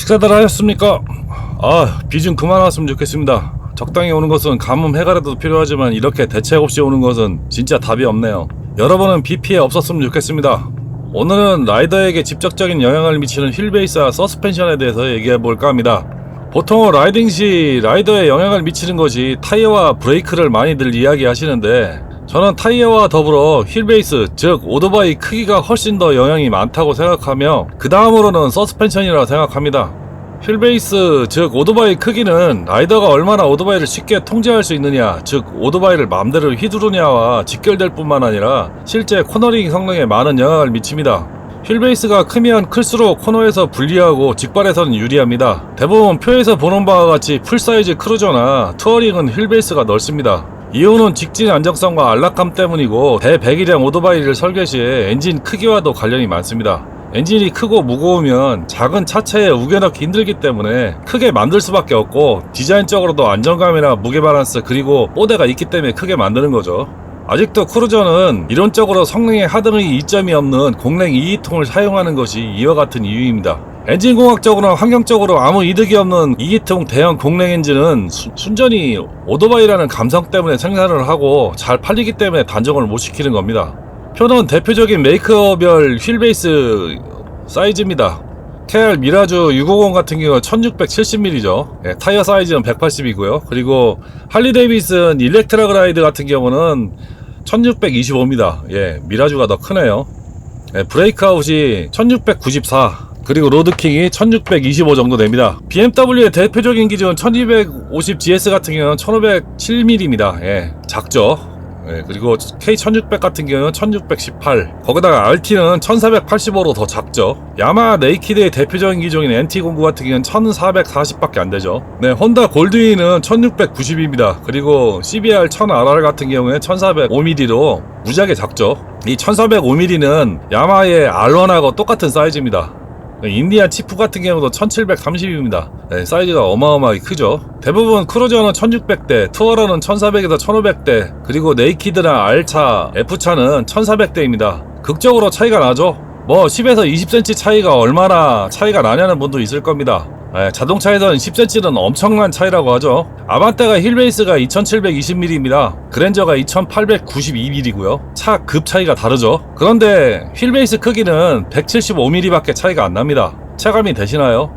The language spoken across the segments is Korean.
식사들 하셨습니까? 비 좀 그만 왔으면 좋겠습니다. 적당히 오는 것은 가뭄 해가라도 필요하지만 이렇게 대책 없이 오는 것은 진짜 답이 없네요. 여러분은 비 피해 없었으면 좋겠습니다. 오늘은 라이더에게 직접적인 영향을 미치는 휠베이스와 서스펜션에 대해서 얘기해볼까 합니다. 보통 라이딩 시 라이더에 영향을 미치는 것이 타이어와 브레이크를 많이들 이야기하시는데, 저는 타이어와 더불어 휠베이스, 즉 오토바이 크기가 훨씬 더 영향이 많다고 생각하며 그 다음으로는 서스펜션이라고 생각합니다. 휠베이스, 즉 오토바이 크기는 라이더가 얼마나 오토바이를 쉽게 통제할 수 있느냐, 즉 오토바이를 마음대로 휘두르냐와 직결될 뿐만 아니라 실제 코너링 성능에 많은 영향을 미칩니다. 휠베이스가 크면 클수록 코너에서 불리하고 직발에서는 유리합니다. 대부분 표에서 보는 바와 같이 풀사이즈 크루저나 투어링은 휠베이스가 넓습니다. 이유는 직진 안정성과 안락함 때문이고, 대배기량 오토바이를 설계 시에 엔진 크기와도 관련이 많습니다. 엔진이 크고 무거우면 작은 차체에 우겨넣기 힘들기 때문에 크게 만들 수밖에 없고, 디자인적으로도 안정감이나 무게 밸런스 그리고 뽀대가 있기 때문에 크게 만드는 거죠. 아직도 크루저는 이론적으로 성능에 하등의 이점이 없는 공랭 2기통을 사용하는 것이 이와 같은 이유입니다. 엔진공학적으로나 환경적으로 아무 이득이 없는 2기통 대형 공랭 엔진은 순전히 오토바이라는 감성 때문에 생산을 하고 잘 팔리기 때문에 단종을 못 시키는 겁니다. 표는 대표적인 메이커별 휠베이스 사이즈입니다. KR 미라주 650 같은 경우 1670mm죠. 타이어 사이즈는 180이고요. 그리고 할리 데이비슨 일렉트라 그라이드 같은 경우는 1625입니다. 미라주가 더 크네요. 브레이크 아웃이 1694, 그리고 로드킹이 1625 정도 됩니다. BMW의 대표적인 기준 1250GS 같은 경우는 1507mm입니다. 작죠. 그리고 K1600 같은 경우는 1618, 거기다가 RT는 1485로 더 작죠. 야마하 네이키드의 대표적인 기종인 NT09 같은 경우는 1440밖에 안되죠. 혼다 골드윙은 1690입니다. 그리고 CBR 1000RR 같은 경우에 1405mm로 무지하게 작죠. 이 1405mm는 야마하의 R1하고 똑같은 사이즈입니다. 인디안 치프 같은 경우도 1730입니다. 사이즈가 어마어마하게 크죠. 대부분 크루저는 1600대, 투어러는 1400에서 1500대, 그리고 네이키드나 R차, F차는 1400대입니다. 극적으로 차이가 나죠. 10에서 20cm 차이가 얼마나 차이가 나냐는 분도 있을 겁니다. 자동차에서는 10cm는 엄청난 차이라고 하죠. 아반떼가 휠베이스가 2720mm입니다. 그랜저가 2892mm고요. 차 급 차이가 다르죠. 그런데 휠베이스 크기는 175mm 밖에 차이가 안 납니다. 체감이 되시나요?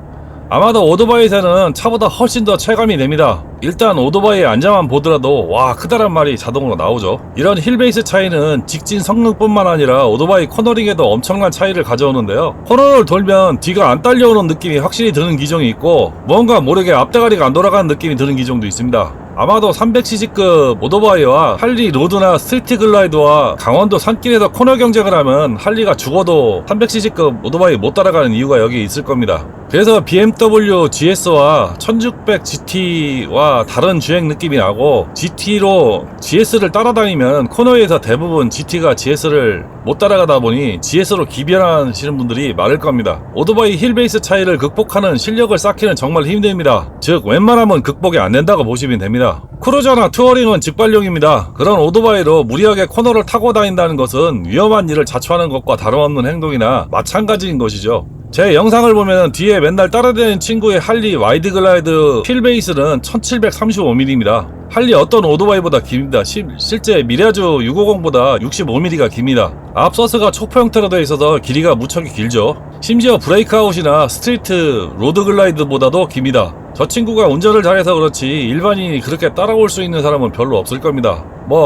아마도 오토바이에서는 차보다 훨씬 더 체감이 됩니다. 일단 오토바이의 안장만 보더라도 와, 크다란 말이 자동으로 나오죠. 이런 휠베이스 차이는 직진 성능뿐만 아니라 오토바이 코너링에도 엄청난 차이를 가져오는데요. 코너를 돌면 뒤가 안 딸려오는 느낌이 확실히 드는 기종이 있고, 뭔가 모르게 앞대가리가 안 돌아가는 느낌이 드는 기종도 있습니다. 아마도 300cc급 오토바이와 할리 로드나 스트리트 글라이드와 강원도 산길에서 코너 경쟁을 하면 할리가 죽어도 300cc급 오토바이 못 따라가는 이유가 여기 있을 겁니다. 그래서 BMW GS와 1600 GT와 다른 주행 느낌이 나고, GT로 GS를 따라다니면 코너에서 대부분 GT가 GS를 못 따라가다 보니 GS로 기변하시는 분들이 많을 겁니다. 오토바이 힐베이스 차이를 극복하는 실력을 쌓기는 정말 힘듭니다. 즉 웬만하면 극복이 안 된다고 보시면 됩니다. 크루저나 투어링은 직발용입니다. 그런 오토바이로 무리하게 코너를 타고 다닌다는 것은 위험한 일을 자초하는 것과 다름없는 행동이나 마찬가지인 것이죠. 제 영상을 보면 뒤에 맨날 따라다니는 친구의 할리 와이드 글라이드 휠베이스는 1735mm입니다. 할리 어떤 오토바이보다 깁니다. 실제 미라주 650보다 65mm가 깁니다. 앞서스가 촉포 형태로 되어 있어서 길이가 무척이 길죠. 심지어 브레이크 아웃이나 스트리트 로드 글라이드보다도 깁니다. 저 친구가 운전을 잘해서 그렇지 일반인이 그렇게 따라올 수 있는 사람은 별로 없을 겁니다.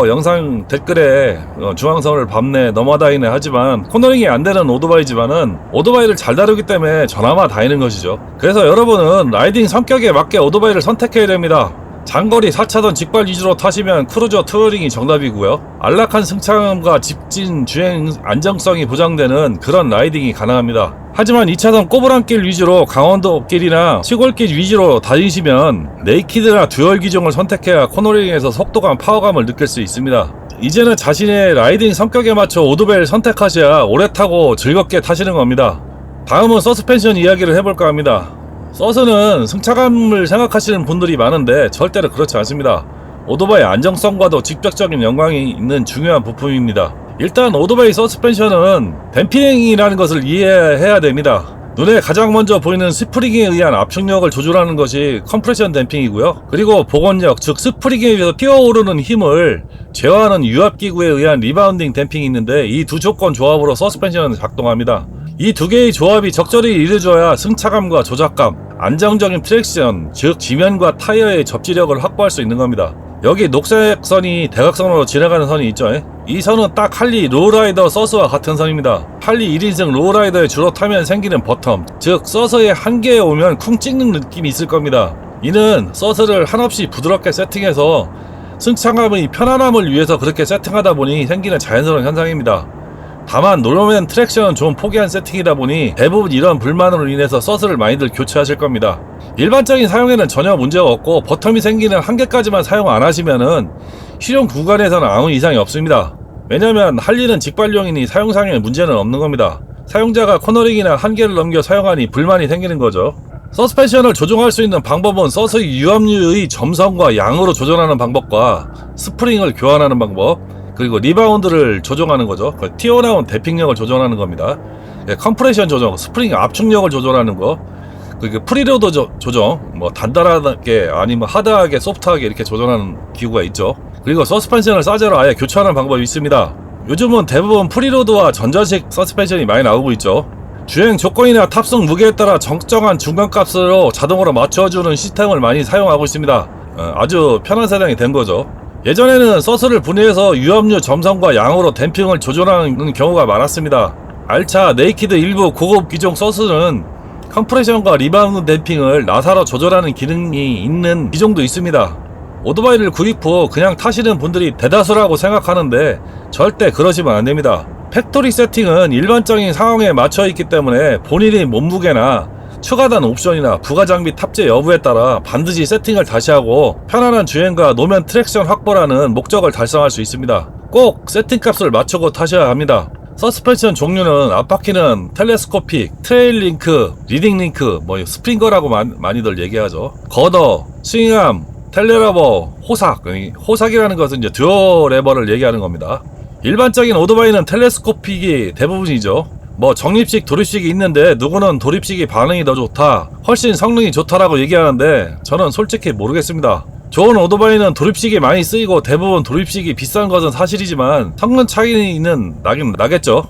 영상 댓글에 중앙선을 밟네 넘어다니네 하지만 코너링이 안 되는 오토바이지만은 오토바이를 잘 다루기 때문에 저나마 다니는 것이죠. 그래서 여러분은 라이딩 성격에 맞게 오토바이를 선택해야 됩니다. 장거리 4차선 직발 위주로 타시면 크루저 투어링이 정답이고요. 안락한 승차감과 직진 주행 안정성이 보장되는 그런 라이딩이 가능합니다. 하지만 2차선 꼬부랑길 위주로 강원도길이나 시골길 위주로 다니시면 네이키드나 듀얼 기종을 선택해야 코너링에서 속도감, 파워감을 느낄 수 있습니다. 이제는 자신의 라이딩 성격에 맞춰 오토바이를 선택하셔야 오래 타고 즐겁게 타시는 겁니다. 다음은 서스펜션 이야기를 해볼까 합니다. 서스는 승차감을 생각하시는 분들이 많은데 절대로 그렇지 않습니다. 오토바이 안정성과도 직접적인 연관이 있는 중요한 부품입니다. 일단 오토바이 서스펜션은 댐핑이라는 것을 이해해야 됩니다. 눈에 가장 먼저 보이는 스프링에 의한 압축력을 조절하는 것이 컴프레션 댐핑이고요. 그리고 복원력, 즉 스프링에 의해서 튀어오르는 힘을 제어하는 유압기구에 의한 리바운딩 댐핑이 있는데, 이 두 조건 조합으로 서스펜션은 작동합니다. 이 두 개의 조합이 적절히 이루어져야 승차감과 조작감, 안정적인 트랙션, 즉 지면과 타이어의 접지력을 확보할 수 있는 겁니다. 여기 녹색 선이 대각선으로 지나가는 선이 있죠. 이 선은 딱 할리 로우라이더 서스와 같은 선입니다. 할리 1인승 로우라이더에 주로 타면 생기는 버텀, 즉 서스의 한계에 오면 쿵 찍는 느낌이 있을 겁니다. 이는 서스를 한없이 부드럽게 세팅해서 승차감의 편안함을 위해서 그렇게 세팅하다 보니 생기는 자연스러운 현상입니다. 다만 노르맨 트랙션은 좀 포기한 세팅이다 보니 대부분 이런 불만으로 인해서 서스를 많이들 교체하실 겁니다. 일반적인 사용에는 전혀 문제가 없고, 버텀이 생기는 한계까지만 사용 안 하시면은 실용 구간에서는 아무 이상이 없습니다. 왜냐면 할리는 직발용이니 사용상에 문제는 없는 겁니다. 사용자가 코너링이나 한계를 넘겨 사용하니 불만이 생기는 거죠. 서스펜션을 조정할 수 있는 방법은 서스의 유압류의 점성과 양으로 조절하는 방법과 스프링을 교환하는 방법, 그리고 리바운드를 조정하는 거죠. 튀어나온 대핑력을 조절하는 겁니다. 컴프레션 조정, 스프링 압축력을 조절하는 거, 그리고 프리로드 조정, 뭐 단단하게 아니면 하드하게 소프트하게 이렇게 조절하는 기구가 있죠. 그리고 서스펜션을 싸제로 아예 교체하는 방법이 있습니다. 요즘은 대부분 프리로드와 전자식 서스펜션이 많이 나오고 있죠. 주행 조건이나 탑승 무게에 따라 적정한 중간값으로 자동으로 맞춰주는 시스템을 많이 사용하고 있습니다. 아주 편한 세상이 된 거죠. 예전에는 서스를 분해해서 유압류 점성과 양으로 댐핑을 조절하는 경우가 많았습니다. 알차, 네이키드 일부 고급 기종 서스는 컴프레션과 리바운드 댐핑을 나사로 조절하는 기능이 있는 기종도 있습니다. 오토바이를 구입 후 그냥 타시는 분들이 대다수라고 생각하는데 절대 그러시면 안됩니다. 팩토리 세팅은 일반적인 상황에 맞춰 있기 때문에 본인의 몸무게나 추가된 옵션이나 부가장비 탑재 여부에 따라 반드시 세팅을 다시 하고 편안한 주행과 노면 트랙션 확보라는 목적을 달성할 수 있습니다. 꼭 세팅값을 맞추고 타셔야 합니다. 서스펜션 종류는 앞바퀴는 텔레스코픽, 트레일 링크, 리딩 링크, 뭐 스프링거라고 많이들 얘기하죠. 거더, 스윙암, 텔레러버, 호삭. 호삭이라는 것은 이제 듀얼 레버를 얘기하는 겁니다. 일반적인 오토바이는 텔레스코픽이 대부분이죠. 뭐 적립식, 도립식이 있는데 누구는 도립식이 반응이 더 좋다, 훨씬 성능이 좋다라고 얘기하는데 저는 솔직히 모르겠습니다. 좋은 오토바이는 도립식이 많이 쓰이고 대부분 도립식이 비싼 것은 사실이지만 성능 차이는 나긴 나겠죠.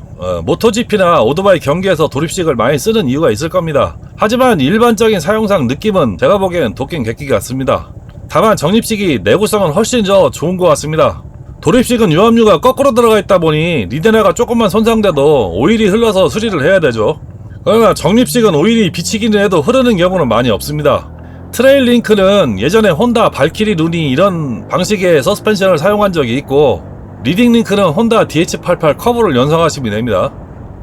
모토GP나 오토바이 경기에서 도립식을 많이 쓰는 이유가 있을 겁니다. 하지만 일반적인 사용상 느낌은 제가 보기엔 도끼 객기 같습니다. 다만 적립식이 내구성은 훨씬 더 좋은 것 같습니다. 도립식은 유압류가 거꾸로 들어가 있다 보니 리드네가 조금만 손상돼도 오일이 흘러서 수리를 해야 되죠. 그러나 적립식은 오일이 비치기는 해도 흐르는 경우는 많이 없습니다. 트레일 링크는 예전에 혼다 발키리 루니 이런 방식의 서스펜션을 사용한 적이 있고, 리딩 링크는 혼다 DH88 커브를 연상하시면 됩니다.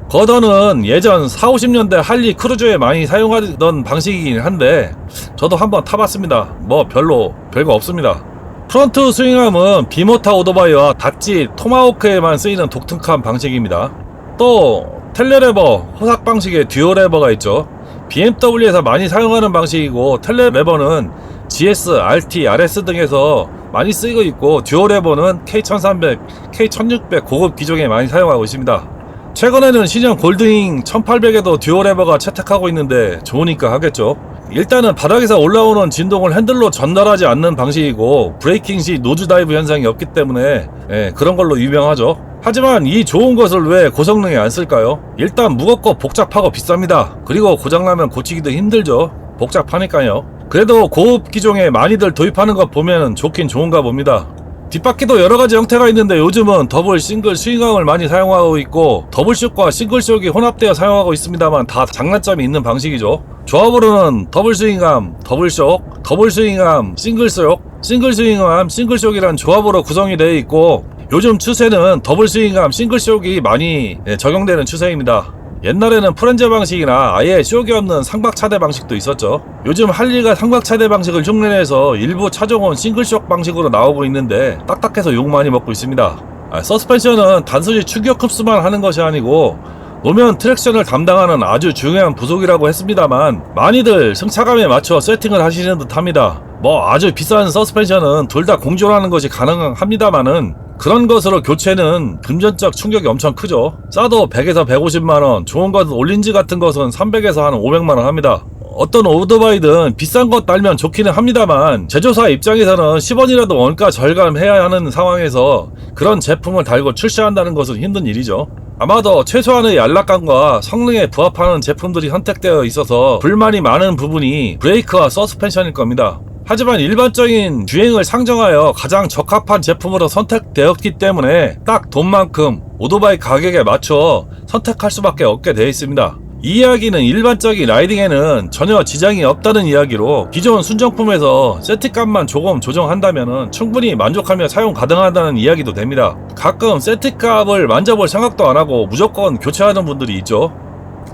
거더는 예전 40-50년대 할리 크루저에 많이 사용하던 방식이긴 한데 저도 한번 타봤습니다. 뭐 별거 없습니다. 프론트 스윙암은 비모타 오토바이와 다찌, 토마호크에만 쓰이는 독특한 방식입니다. 또 텔레레버, 호삭 방식의 듀얼 레버가 있죠. BMW에서 많이 사용하는 방식이고, 텔레레버는 GS, RT, RS 등에서 많이 쓰이고 있고, 듀얼 레버는 K1300, K1600 고급 기종에 많이 사용하고 있습니다. 최근에는 신형 골드윙 1800에도 듀얼 레버가 채택하고 있는데 좋으니까 하겠죠. 일단은 바닥에서 올라오는 진동을 핸들로 전달하지 않는 방식이고, 브레이킹 시 노즈 다이브 현상이 없기 때문에 그런 걸로 유명하죠. 하지만 이 좋은 것을 왜 고성능에 안 쓸까요? 일단 무겁고 복잡하고 비쌉니다. 그리고 고장나면 고치기도 힘들죠. 복잡하니까요. 그래도 고급 기종에 많이들 도입하는 것 보면 좋긴 좋은가 봅니다. 뒷바퀴도 여러가지 형태가 있는데 요즘은 더블, 싱글, 스윙암을 많이 사용하고 있고, 더블쇼크와 싱글쇼크가 혼합되어 사용하고 있습니다만 다 장단점이 있는 방식이죠. 조합으로는 더블 스윙암, 더블쇼크, 더블 스윙암, 싱글쇼크, 싱글 스윙암, 싱글쇼크이란 조합으로 구성이 되어 있고, 요즘 추세는 더블 스윙암, 싱글쇼크가 많이 적용되는 추세입니다. 옛날에는 프렌즈 방식이나 아예 쇼기 없는 상박차대 방식도 있었죠. 요즘 할리가 상박차대 방식을 흉내내서 일부 차종은 싱글쇼크 방식으로 나오고 있는데 딱딱해서 욕 많이 먹고 있습니다. 서스펜션은 단순히 추격 흡수만 하는 것이 아니고 노면 트랙션을 담당하는 아주 중요한 부속이라고 했습니다만, 많이들 승차감에 맞춰 세팅을 하시는 듯 합니다. 뭐 아주 비싼 서스펜션은 둘 다 공존하는 것이 가능합니다만은 그런 것으로 교체는 금전적 충격이 엄청 크죠. 싸도 100에서 150만원, 좋은 것은 올린지 같은 것은 300에서 한 500만원 합니다. 어떤 오토바이든 비싼 것 달면 좋기는 합니다만 제조사 입장에서는 10원이라도 원가 절감해야 하는 상황에서 그런 제품을 달고 출시한다는 것은 힘든 일이죠. 아마도 최소한의 안락감과 성능에 부합하는 제품들이 선택되어 있어서 불만이 많은 부분이 브레이크와 서스펜션일 겁니다. 하지만 일반적인 주행을 상정하여 가장 적합한 제품으로 선택되었기 때문에 딱 돈만큼 오토바이 가격에 맞춰 선택할 수밖에 없게 되어 있습니다. 이 이야기는 일반적인 라이딩에는 전혀 지장이 없다는 이야기로 기존 순정품에서 세트값만 조금 조정한다면 충분히 만족하며 사용 가능하다는 이야기도 됩니다. 가끔 세트값을 만져볼 생각도 안하고 무조건 교체하는 분들이 있죠.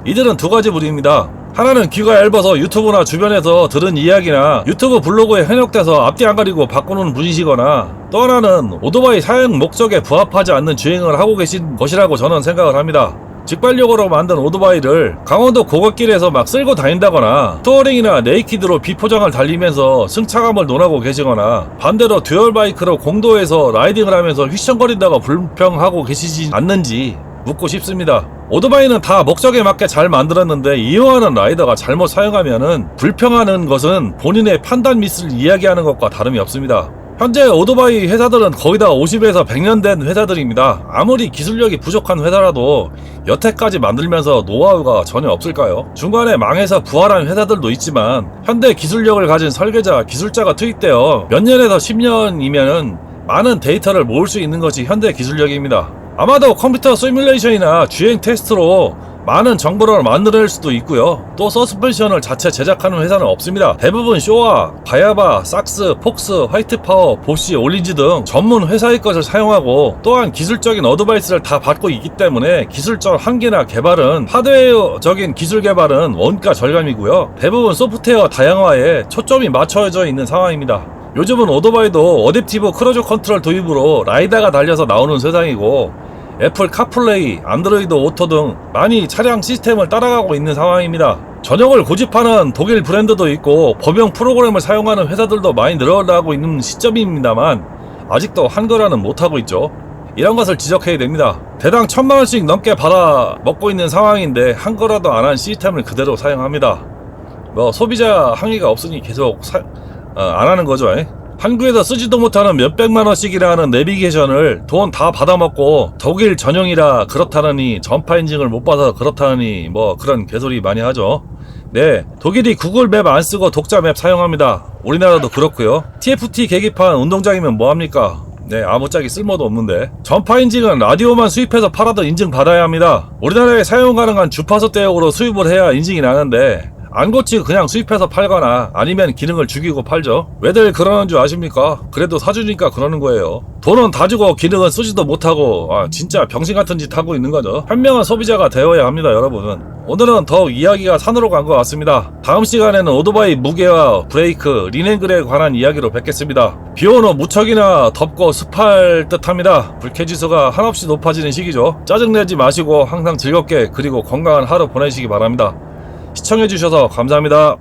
이들은 두 가지 부류입니다. 하나는 귀가 얇아서 유튜브나 주변에서 들은 이야기나 유튜브 블로그에 현혹돼서 앞뒤 안 가리고 바꾸는 분이시거나, 또 하나는 오토바이 사용 목적에 부합하지 않는 주행을 하고 계신 것이라고 저는 생각을 합니다. 직발력으로 만든 오토바이를 강원도 고갓길에서 막 쓸고 다닌다거나 투어링이나 네이키드로 비포장을 달리면서 승차감을 논하고 계시거나, 반대로 듀얼바이크로 공도에서 라이딩을 하면서 휘청거린다고 불평하고 계시지 않는지 묻고 싶습니다. 오토바이는 다 목적에 맞게 잘 만들었는데 이용하는 라이더가 잘못 사용하면은 불평하는 것은 본인의 판단 미스를 이야기하는 것과 다름이 없습니다. 현재 오토바이 회사들은 거의 다 50에서 100년 된 회사들입니다. 아무리 기술력이 부족한 회사라도 여태까지 만들면서 노하우가 전혀 없을까요? 중간에 망해서 부활한 회사들도 있지만 현대 기술력을 가진 설계자, 기술자가 투입되어 몇 년에서 10년이면은 많은 데이터를 모을 수 있는 것이 현대 기술력입니다. 아마도 컴퓨터 시뮬레이션이나 주행 테스트로 많은 정보를 만들어낼 수도 있고요. 또 서스펜션을 자체 제작하는 회사는 없습니다. 대부분 쇼와, 바야바, 삭스, 폭스, 화이트파워, 보쉬, 올린지 등 전문 회사의 것을 사용하고, 또한 기술적인 어드바이스를 다 받고 있기 때문에 기술적 한계나 개발은, 하드웨어적인 기술 개발은 원가 절감이고요. 대부분 소프트웨어 다양화에 초점이 맞춰져 있는 상황입니다. 요즘은 오토바이도 어댑티브 크루즈 컨트롤 도입으로 라이다가 달려서 나오는 세상이고, 애플 카플레이, 안드로이드 오토 등 많이 차량 시스템을 따라가고 있는 상황입니다. 전용을 고집하는 독일 브랜드도 있고 범용 프로그램을 사용하는 회사들도 많이 늘어나고 있는 시점입니다만 아직도 한글화는 못하고 있죠. 이런 것을 지적해야 됩니다. 대당 1000만원씩 넘게 받아 먹고 있는 상황인데 한글화도 안 한 시스템을 그대로 사용합니다. 소비자 항의가 없으니 계속 안 하는 거죠. 한국에서 쓰지도 못하는 몇백만원씩이라 하는 내비게이션을 돈 다 받아먹고 독일 전용이라 그렇다느니, 전파 인증을 못 받아서 그렇다느니 그런 개소리 많이 하죠. 네, 독일이 구글 맵 안 쓰고 독자 맵 사용합니다. 우리나라도 그렇고요. TFT 계기판 운동장이면 뭐합니까? 네, 아무짝에 쓸모도 없는데. 전파 인증은 라디오만 수입해서 팔아도 인증 받아야 합니다. 우리나라에 사용 가능한 주파수 대역으로 수입을 해야 인증이 나는데 안 고치고 그냥 수입해서 팔거나 아니면 기능을 죽이고 팔죠. 왜들 그러는 줄 아십니까? 그래도 사주니까 그러는 거예요. 돈은 다 주고 기능은 쓰지도 못하고 진짜 병신같은 짓 하고 있는 거죠. 현명한 소비자가 되어야 합니다, 여러분. 오늘은 더욱 이야기가 산으로 간 것 같습니다. 다음 시간에는 오토바이 무게와 브레이크, 린앵글에 관한 이야기로 뵙겠습니다. 비오는 후 무척이나 덥고 습할 듯 합니다. 불쾌지수가 한없이 높아지는 시기죠. 짜증내지 마시고 항상 즐겁게 그리고 건강한 하루 보내시기 바랍니다. 시청해주셔서 감사합니다.